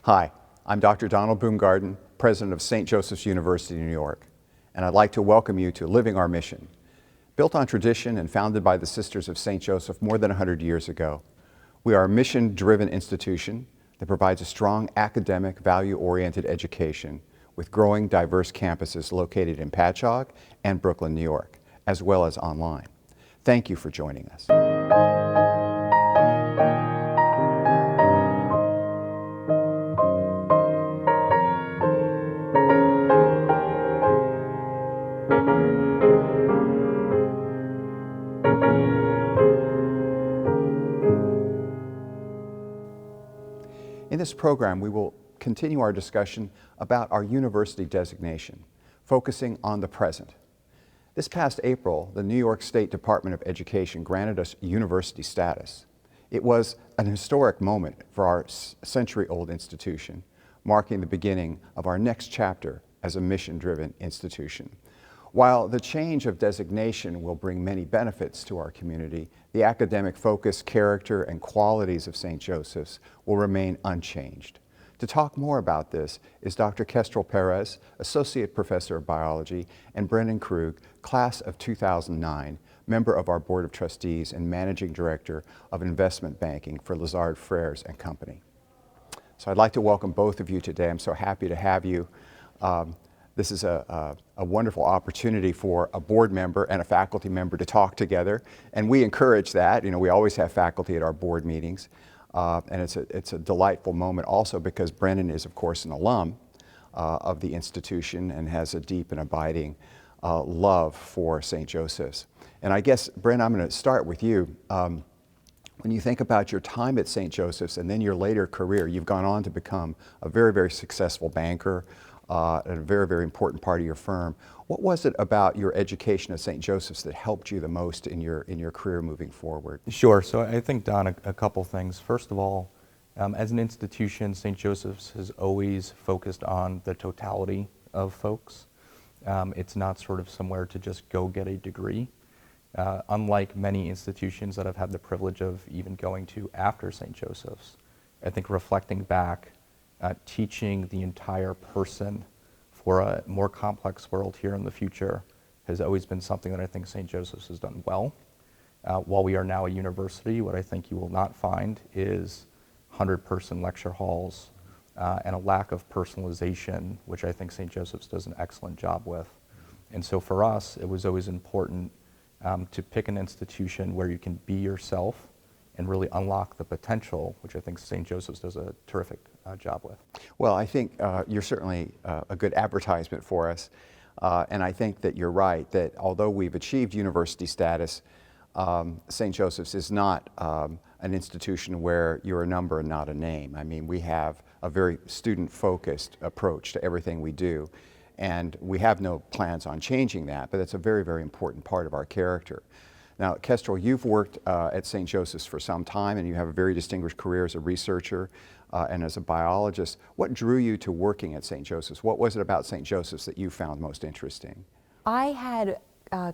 Hi, I'm Dr. Donald Boomgaarden, President of St. Joseph's University, New York, and I'd like to welcome you to Living Our Mission. Built on tradition and founded by the Sisters of St. Joseph more than 100 years ago, we are a mission-driven institution that provides a strong academic, value-oriented education with growing diverse campuses located in Patchogue and Brooklyn, New York, as well as online. Thank you for joining us. In this program, we will continue our discussion about our university designation, focusing on the present. This past April, the New York State Department of Education granted us university status. It was an historic moment for our century-old institution, marking the beginning of our next chapter as a mission-driven institution. While the change of designation will bring many benefits to our community, the academic focus, character, and qualities of St. Joseph's will remain unchanged. To talk more about this is Dr. Kestrel Perez, Associate Professor of Biology, and Brendan Krug, Class of 2009, member of our Board of Trustees and Managing Director of Investment Banking for Lazard Frères and Company. So I'd like to welcome both of you today. I'm so happy to have you. This is a wonderful opportunity for a board member and a faculty member to talk together, and we encourage that. You know, we always have faculty at our board meetings, and it's a delightful moment also because Brendan is, of course, an alum of the institution and has a deep and abiding love for St. Joseph's. And I guess, Brendan, I'm going to start with you. When you think about your time at St. Joseph's and then your later career, you've gone on to become a very, very successful banker, a very, very important part of your firm. What was it about your education at St. Joseph's that helped you the most in your career moving forward? Sure. So I think, Don, a couple things. First of all, as an institution, St. Joseph's has always focused on the totality of folks. It's not sort of somewhere to just go get a degree. Unlike many institutions that I've had the privilege of even going to after St. Joseph's, I think reflecting back, teaching the entire person for a more complex world here in the future has always been something that I think St. Joseph's has done well. While we are now a university, what I think you will not find is 100-person lecture halls and a lack of personalization, which I think St. Joseph's does an excellent job with. And so for us, it was always important to pick an institution where you can be yourself and really unlock the potential, which I think St. Joseph's does a terrific job with. Well, I think you're certainly a good advertisement for us, and I think that you're right, that although we've achieved university status, St. Joseph's is not an institution where you're a number and not a name. I mean, we have a very student-focused approach to everything we do, and we have no plans on changing that, but it's a very, very important part of our character. Now, Kestrel, you've worked at St. Joseph's for some time, and you have a very distinguished career as a researcher and as a biologist. What drew you to working at St. Joseph's? What was it about St. Joseph's that you found most interesting? I had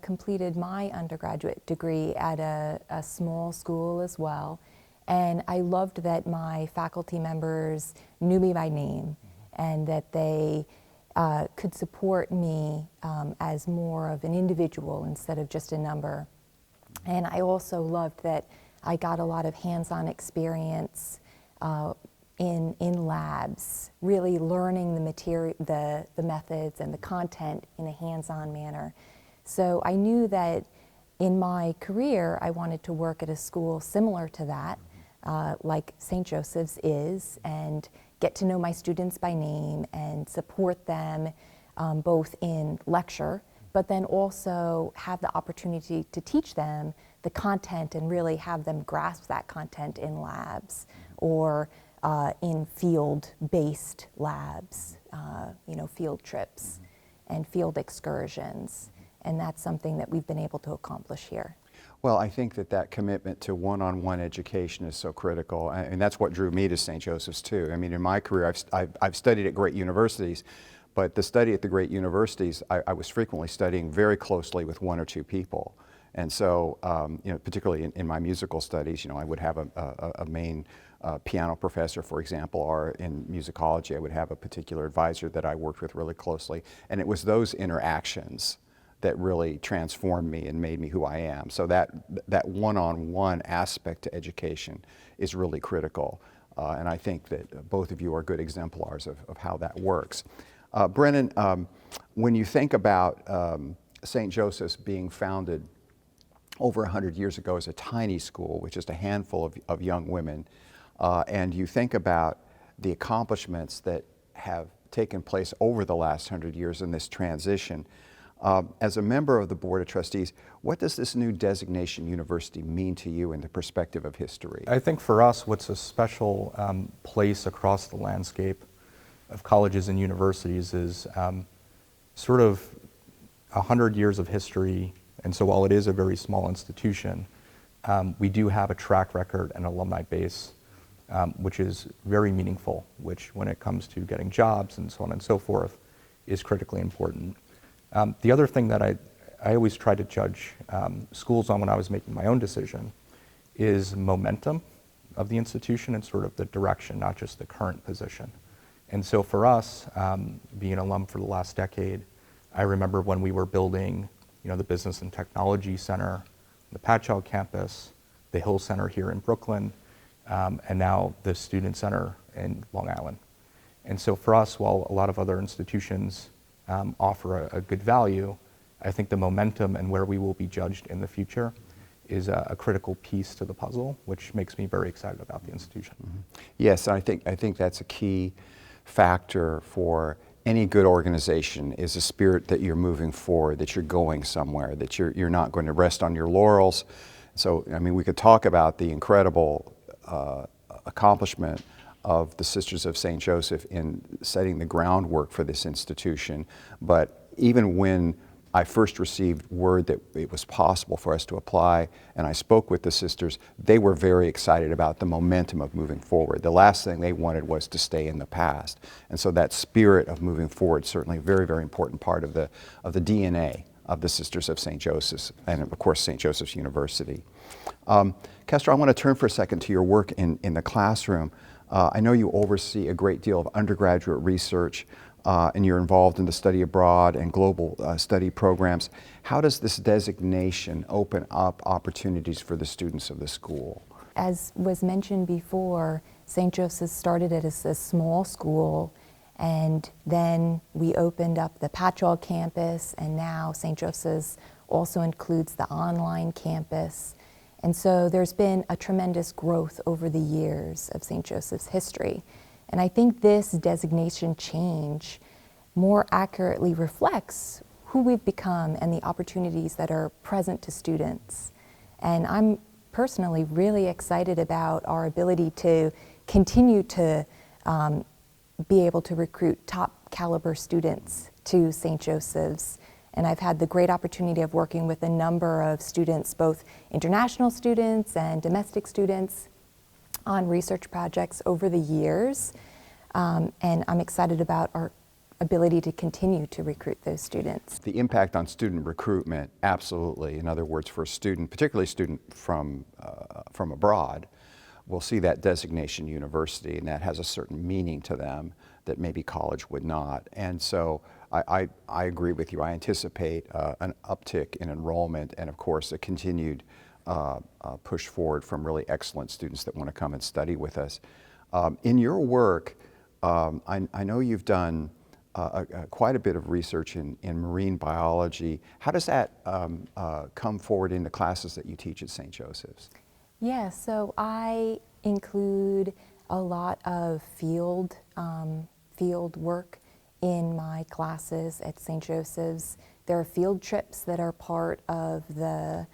completed my undergraduate degree at a small school as well, and I loved that my faculty members knew me by name and that they could support me as more of an individual instead of just a number. And I also loved that I got a lot of hands-on experience in labs, really learning the material, the methods and the content in a hands-on manner. So I knew that in my career I wanted to work at a school similar to that, like St. Joseph's is, and get to know my students by name and support them both in lecture, but then also have the opportunity to teach them the content and really have them grasp that content in labs or in field-based labs, field trips and field excursions. And that's something that we've been able to accomplish here. Well, I think that commitment to one-on-one education is so critical, and that's what drew me to St. Joseph's too. I mean, in my career, I've studied at great universities, but the study at the great universities, I was frequently studying very closely with one or two people. And so, particularly in my musical studies, I would have a main piano professor, for example, or in musicology, I would have a particular advisor that I worked with really closely. And it was those interactions that really transformed me and made me who I am. So that one-on-one aspect to education is really critical. And I think that both of you are good exemplars of how that works. Brennan, when you think about St. Joseph's being founded over 100 years ago as a tiny school with just a handful of young women, and you think about the accomplishments that have taken place over the last 100 years in this transition, as a member of the Board of Trustees, what does this new designation university mean to you in the perspective of history? I think for us, what's a special place across the landscape of colleges and universities is sort of 100 years of history. And so while it is a very small institution, we do have a track record and alumni base, which is very meaningful, which when it comes to getting jobs and so on and so forth is critically important. The other thing that I always try to judge schools on when I was making my own decision is momentum of the institution and sort of the direction, not just the current position. And so for us, being an alum for the last decade, I remember when we were building, the Business and Technology Center, the Patchogue campus, the Hill Center here in Brooklyn, and now the Student Center in Long Island. And so for us, while a lot of other institutions offer a good value, I think the momentum and where we will be judged in the future is a critical piece to the puzzle, which makes me very excited about the institution. Mm-hmm. Yes, I think that's a key factor for any good organization is a spirit that you're moving forward, that you're going somewhere, that you're not going to rest on your laurels. So, I mean, we could talk about the incredible accomplishment of the Sisters of St. Joseph in setting the groundwork for this institution, but even when I first received word that it was possible for us to apply, and I spoke with the sisters, they were very excited about the momentum of moving forward. The last thing they wanted was to stay in the past. And so that spirit of moving forward, certainly a very, very important part of the DNA of the Sisters of St. Joseph's, and of course St. Joseph's University. Kester, I want to turn for a second to your work in the classroom. I know you oversee a great deal of undergraduate research, and you're involved in the study abroad and global study programs. How does this designation open up opportunities for the students of the school? As was mentioned before, St. Joseph's started as a small school, and then we opened up the Patchogue campus, and now St. Joseph's also includes the online campus. And so there's been a tremendous growth over the years of St. Joseph's history. And I think this designation change more accurately reflects who we've become and the opportunities that are present to students. And I'm personally really excited about our ability to continue to be able to recruit top caliber students to St. Joseph's. And I've had the great opportunity of working with a number of students, both international students and domestic students, on research projects over the years. And I'm excited about our ability to continue to recruit those students. The impact on student recruitment, absolutely. In other words, for a student, particularly a student from abroad, will see that designation university, and that has a certain meaning to them that maybe college would not. And so I agree with you. I anticipate an uptick in enrollment and, of course, a continued push forward from really excellent students that want to come and study with us. In your work, I know you've done quite a bit of research in marine biology. How does that come forward in the classes that you teach at St. Joseph's? Yeah, so I include a lot of field work in my classes at St. Joseph's. There are field trips that are part of the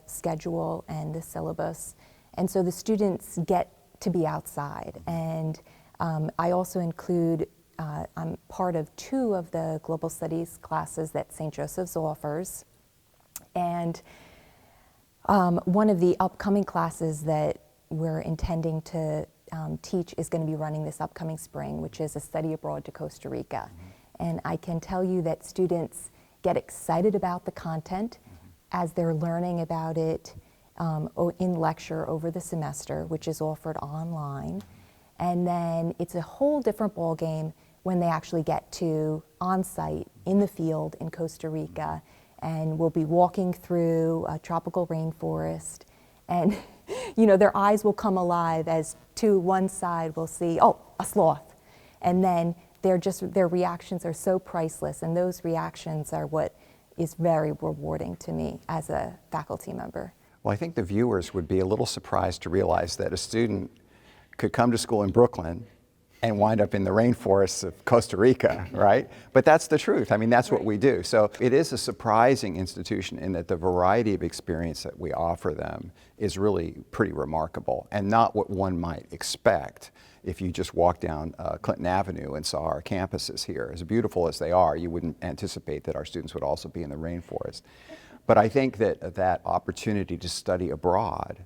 schedule and the syllabus. And so the students get to be outside. And I also include, I'm part of 2 of the global studies classes that St. Joseph's offers. And one of the upcoming classes that we're intending to teach is going to be running this upcoming spring, which is a study abroad to Costa Rica. And I can tell you that students get excited about the content as they're learning about it. in lecture over the semester, which is offered online. And then it's a whole different ballgame when they actually get to on-site in the field in Costa Rica, and we'll be walking through a tropical rainforest, and you know, their eyes will come alive as to one side we'll see, oh, a sloth, and then their reactions are so priceless, and those reactions are what is very rewarding to me as a faculty member. Well, I think the viewers would be a little surprised to realize that a student could come to school in Brooklyn and wind up in the rainforests of Costa Rica, right? But that's the truth. I mean, that's what we do. So it is a surprising institution in that the variety of experience that we offer them is really pretty remarkable and not what one might expect if you just walk down Clinton Avenue and saw our campuses here. As beautiful as they are, you wouldn't anticipate that our students would also be in the rainforest. But I think that that opportunity to study abroad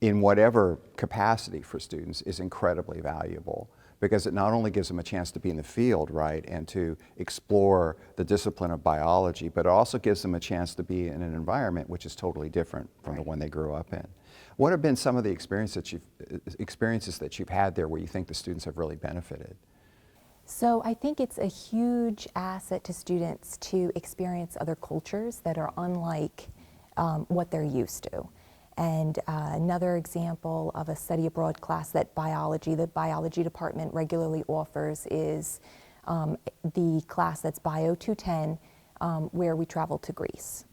in whatever capacity for students is incredibly valuable, because it not only gives them a chance to be in the field, right, and to explore the discipline of biology, but it also gives them a chance to be in an environment which is totally different from the one they grew up in. What have been some of the experiences that you've had there where you think the students have really benefited? So I think it's a huge asset to students to experience other cultures that are unlike what they're used to. And another example of a study abroad class that the biology department regularly offers is the class that's Bio 210, where we travel to Greece.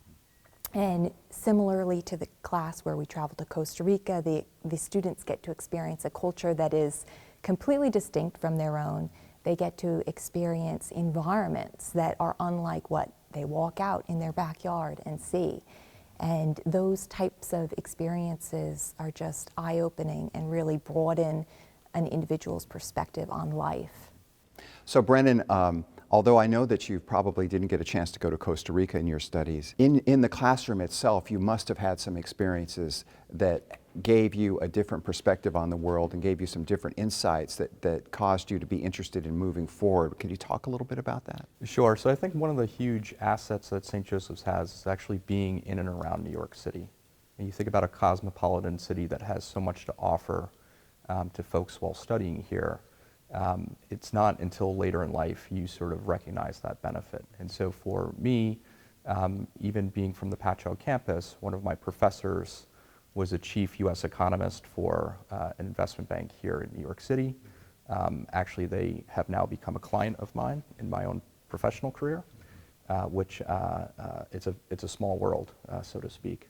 And similarly to the class where we travel to Costa Rica, the students get to experience a culture that is completely distinct from their own. They get to experience environments that are unlike what they walk out in their backyard and see. And those types of experiences are just eye-opening and really broaden an individual's perspective on life. So Brennan, although I know that you probably didn't get a chance to go to Costa Rica in your studies, in the classroom itself, you must have had some experiences that gave you a different perspective on the world and gave you some different insights that caused you to be interested in moving forward. Can you talk a little bit about that? Sure. So I think one of the huge assets that St. Joseph's has is actually being in and around New York City. And you think about a cosmopolitan city that has so much to offer to folks while studying here. It's not until later in life you sort of recognize that benefit. And so for me, even being from the Patchogue campus, one of my professors was a chief U.S. economist for an investment bank here in New York City. Actually, they have now become a client of mine in my own professional career, which it's a small world, so to speak.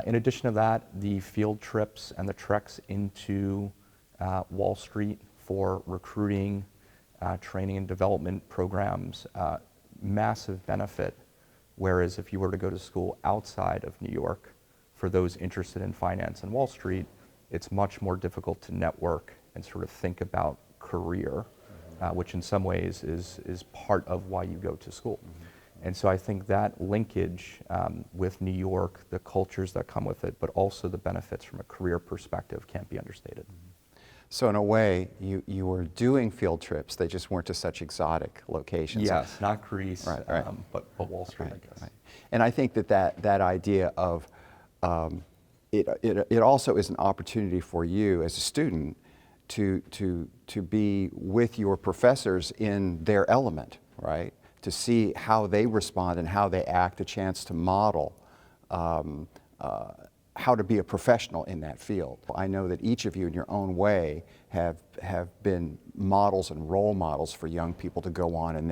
In addition to that, the field trips and the treks into Wall Street for recruiting, training and development programs, massive benefit. Whereas if you were to go to school outside of New York, for those interested in finance and Wall Street, it's much more difficult to network and sort of think about career, which in some ways is part of why you go to school. And so I think that linkage with New York, the cultures that come with it, but also the benefits from a career perspective can't be understated. So in a way, you were doing field trips, they just weren't to such exotic locations. Yes, not Greece, right. But Wall Street, I guess. Right. And I think that idea of it also is an opportunity for you as a student to be with your professors in their element, right? To see how they respond and how they act, a chance to model how to be a professional in that field. I know that each of you in your own way have been models and role models for young people to go on in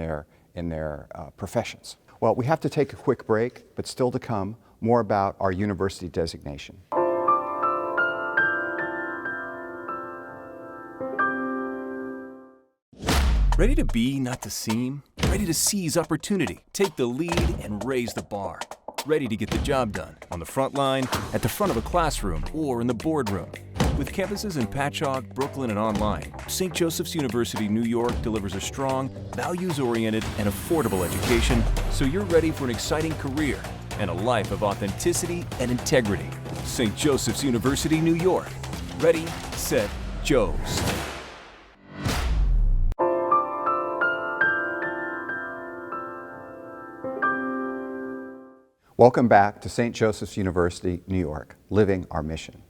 their professions. Well, we have to take a quick break, but still to come, more about our university designation. Ready to be, not to seem? Ready to seize opportunity, take the lead, and raise the bar? Ready to get the job done on the front line, at the front of a classroom, or in the boardroom? With campuses in Patchogue, Brooklyn, and online, St. Joseph's University, New York delivers a strong, values-oriented, and affordable education so you're ready for an exciting career and a life of authenticity and integrity. St. Joseph's University, New York. Ready, set, Joes. Welcome back to St. Joseph's University, New York, Living Our Mission.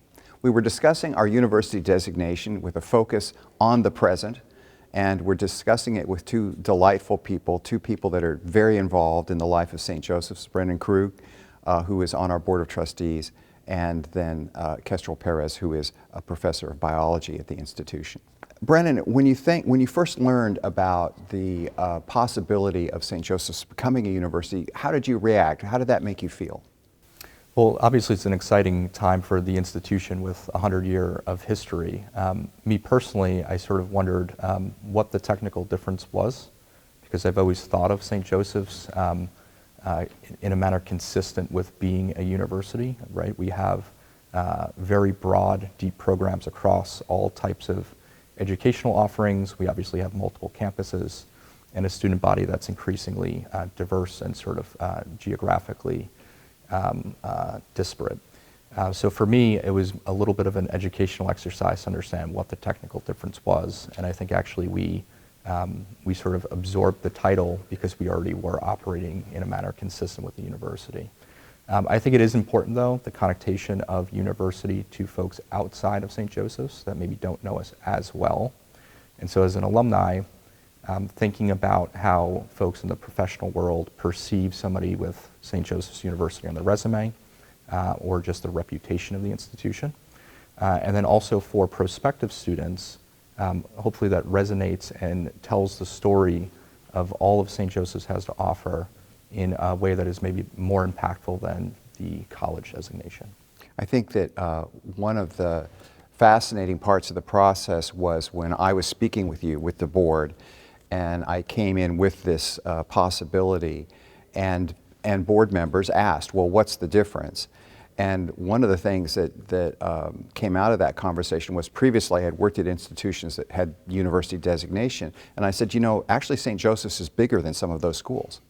We were discussing our university designation with a focus on the present, and we're discussing it with two delightful people, two people that are very involved in the life of St. Joseph's, Brendan Krug, who is on our Board of Trustees, and then Kestrel Perez, who is a professor of biology at the institution. Brennan, when you first learned about the possibility of St. Joseph's becoming a university, how did you react? How did that make you feel? Well, obviously it's an exciting time for the institution with 100-year of history. Me personally, I sort of wondered what the technical difference was, because I've always thought of St. Joseph's in a manner consistent with being a university, right? We have very broad, deep programs across all types of educational offerings. We obviously have multiple campuses and a student body that's increasingly diverse and sort of geographically disparate. So for me, it was a little bit of an educational exercise to understand what the technical difference was, and I think actually we sort of absorbed the title because we already were operating in a manner consistent with the university. I think it is important, though, the connotation of university to folks outside of St. Joseph's that maybe don't know us as well. And so as an alumni, thinking about how folks in the professional world perceive somebody with St. Joseph's University on their resume, or just the reputation of the institution. And then also for prospective students, hopefully that resonates and tells the story of all of St. Joseph's has to offer in a way that is maybe more impactful than the college designation. I think that one of the fascinating parts of the process was when I was speaking with you, with the board, and I came in with this possibility, and board members asked, well, what's the difference? And one of the things that came out of that conversation was previously I had worked at institutions that had university designation, and I said, you know, actually St. Joseph's is bigger than some of those schools.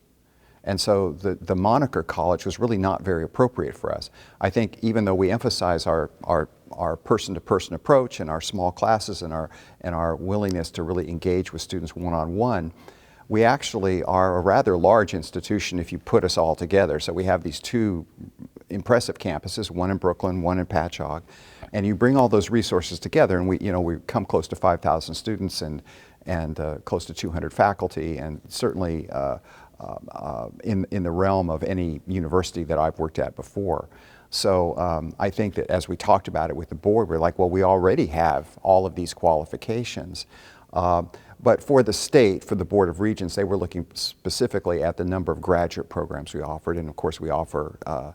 And so the moniker college was really not very appropriate for us. I think even though we emphasize our person-to-person approach and our small classes and our willingness to really engage with students one-on-one, we actually are a rather large institution if you put us all together. So we have these two impressive campuses, one in Brooklyn, one in Patchogue, and you bring all those resources together, and we come close to 5,000 students and close to 200 faculty, and certainly in the realm of any university that I've worked at before. So I think that as we talked about it with the board, we're like, well, we already have all of these qualifications. But for the state, for the Board of Regents, they were looking specifically at the number of graduate programs we offered. And of course, we offer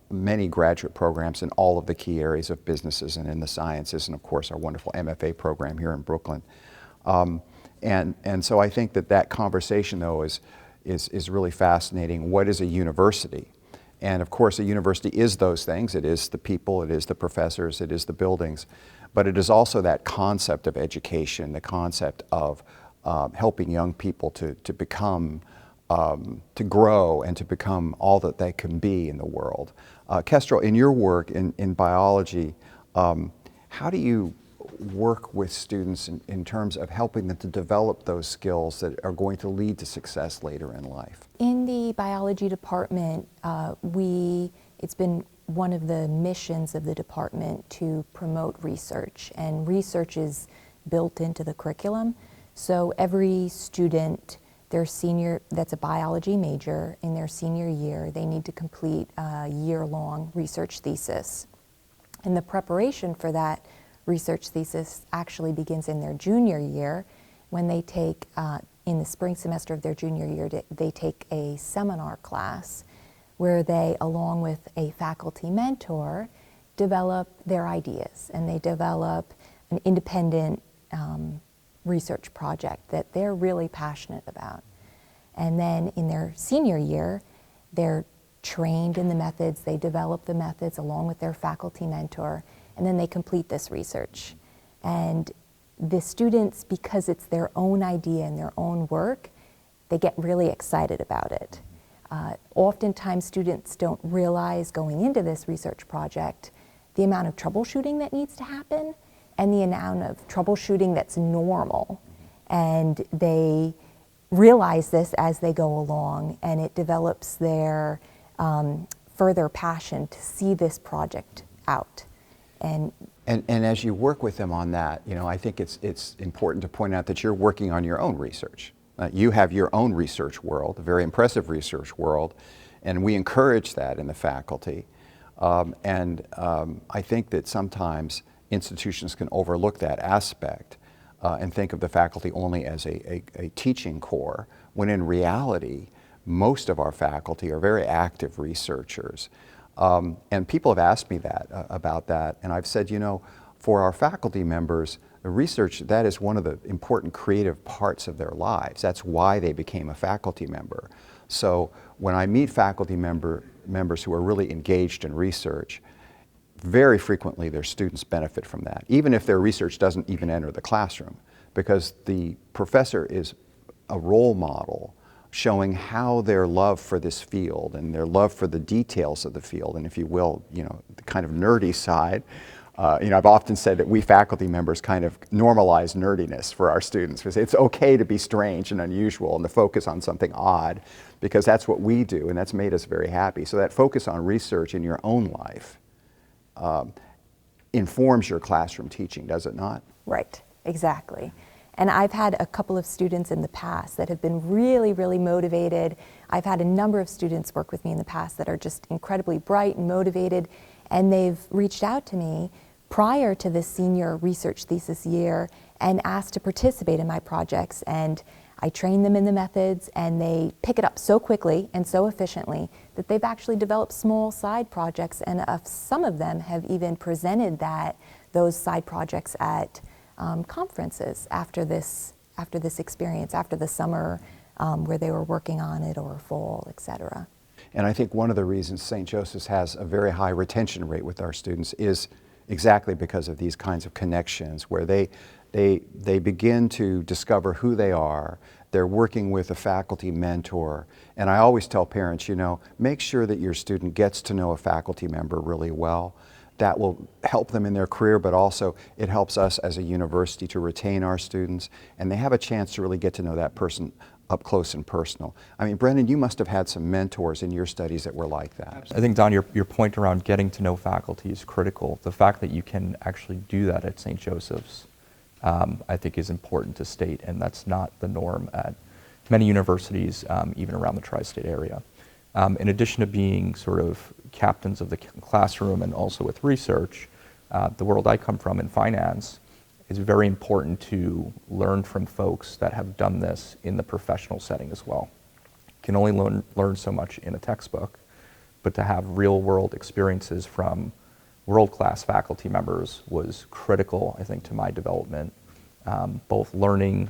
many graduate programs in all of the key areas of businesses and in the sciences, and of course, our wonderful MFA program here in Brooklyn. And so I think that conversation, though, is really fascinating. What is a university? And of course, a university is those things. It is the people, it is the professors, it is the buildings, but it is also that concept of education, the concept of helping young people to become, to grow and to become all that they can be in the world. Kestrel, in your work in biology, how do you work with students in terms of helping them to develop those skills that are going to lead to success later in life? In the biology department, it's been one of the missions of the department to promote research, and research is built into the curriculum. So every student, that's a biology major, in their senior year, they need to complete a year-long research thesis. And the preparation for that research thesis actually begins in their junior year when they take, in the spring semester of their junior year, they take a seminar class where they, along with a faculty mentor, develop their ideas, and they develop an independent research project that they're really passionate about. And then in their senior year, they're trained in the methods, they develop the methods along with their faculty mentor, and then they complete this research. And the students, because it's their own idea and their own work, they get really excited about it. Oftentimes students don't realize going into this research project the amount of troubleshooting that needs to happen and the amount of troubleshooting that's normal. And they realize this as they go along, and it develops their further passion to see this project out. And as you work with them on that, I think it's important to point out that you're working on your own research. You have your own research world, a very impressive research world, and we encourage that in the faculty. I think that sometimes institutions can overlook that aspect and think of the faculty only as a teaching corps, when in reality, most of our faculty are very active researchers. And people have asked me about that, and I've said, for our faculty members, the research, that is one of the important creative parts of their lives. That's why they became a faculty member. So when I meet faculty members who are really engaged in research, very frequently their students benefit from that, even if their research doesn't even enter the classroom, because the professor is a role model showing how their love for this field and their love for the details of the field, and if you will, the kind of nerdy side. I've often said that we faculty members kind of normalize nerdiness for our students. We say it's okay to be strange and unusual and to focus on something odd, because that's what we do, and that's made us very happy. So that focus on research in your own life informs your classroom teaching, does it not? Right, exactly. And I've had a couple of students in the past that have been really, really motivated. I've had a number of students work with me in the past that are just incredibly bright and motivated, and they've reached out to me prior to this senior research thesis year and asked to participate in my projects. And I train them in the methods, and they pick it up so quickly and so efficiently that they've actually developed small side projects, and some of them have even presented those side projects at conferences after this experience, after the summer where they were working on it, or fall, etc. And I think one of the reasons St. Joseph's has a very high retention rate with our students is exactly because of these kinds of connections, where they begin to discover who they are. They're working with a faculty mentor. And I always tell parents, make sure that your student gets to know a faculty member really well. That will help them in their career, but also it helps us as a university to retain our students, and they have a chance to really get to know that person up close and personal. I mean, Brendan, you must have had some mentors in your studies that were like that. I think, Don, your point around getting to know faculty is critical. The fact that you can actually do that at St. Joseph's, I think, is important to state, and that's not the norm at many universities, even around the tri-state area. In addition to being sort of captains of the classroom and also with research, the world I come from in finance, it's very important to learn from folks that have done this in the professional setting as well. You can only learn so much in a textbook, but to have real-world experiences from world-class faculty members was critical, I think, to my development, both learning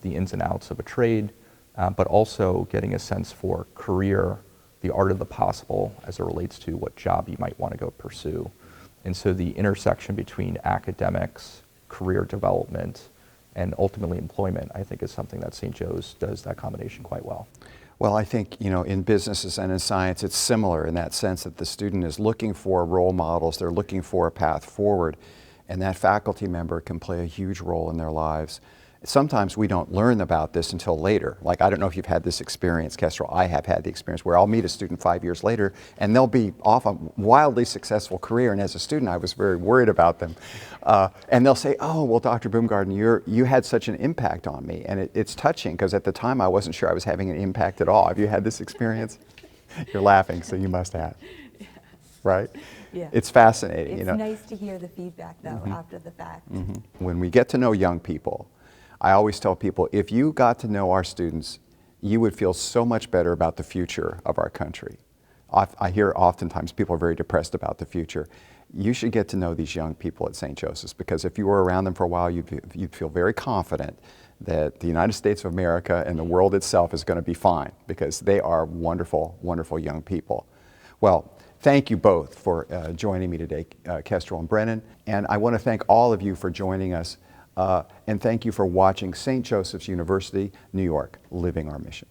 the ins and outs of a trade, but also getting a sense for career, the art of the possible as it relates to what job you might want to go pursue. And so the intersection between academics, career development, and ultimately employment, I think, is something that St. Joe's does that combination quite well. Well, I think, in businesses and in science, it's similar in that sense that the student is looking for role models, they're looking for a path forward, and that faculty member can play a huge role in their lives. Sometimes we don't learn about this until later. Like, I don't know if you've had this experience, Kestrel. I have had the experience where I'll meet a student 5 years later and they'll be off a wildly successful career, and as a student I was very worried about them. And they'll say, oh, well, Dr. Boomgaarden, you had such an impact on me. And it's touching, because at the time I wasn't sure I was having an impact at all. Have you had this experience? You're laughing, so you must have. Yeah. Right? Yeah. It's fascinating. It's nice to hear the feedback, though, after the fact. When we get to know young people, I always tell people, if you got to know our students, you would feel so much better about the future of our country. I hear oftentimes people are very depressed about the future. You should get to know these young people at St. Joseph's, because if you were around them for a while, you'd feel very confident that the United States of America and the world itself is going to be fine, because they are wonderful, wonderful young people. Well, thank you both for joining me today, Kestrel and Brennan. And I want to thank all of you for joining us. And thank you for watching St. Joseph's University, New York, Living Our Mission.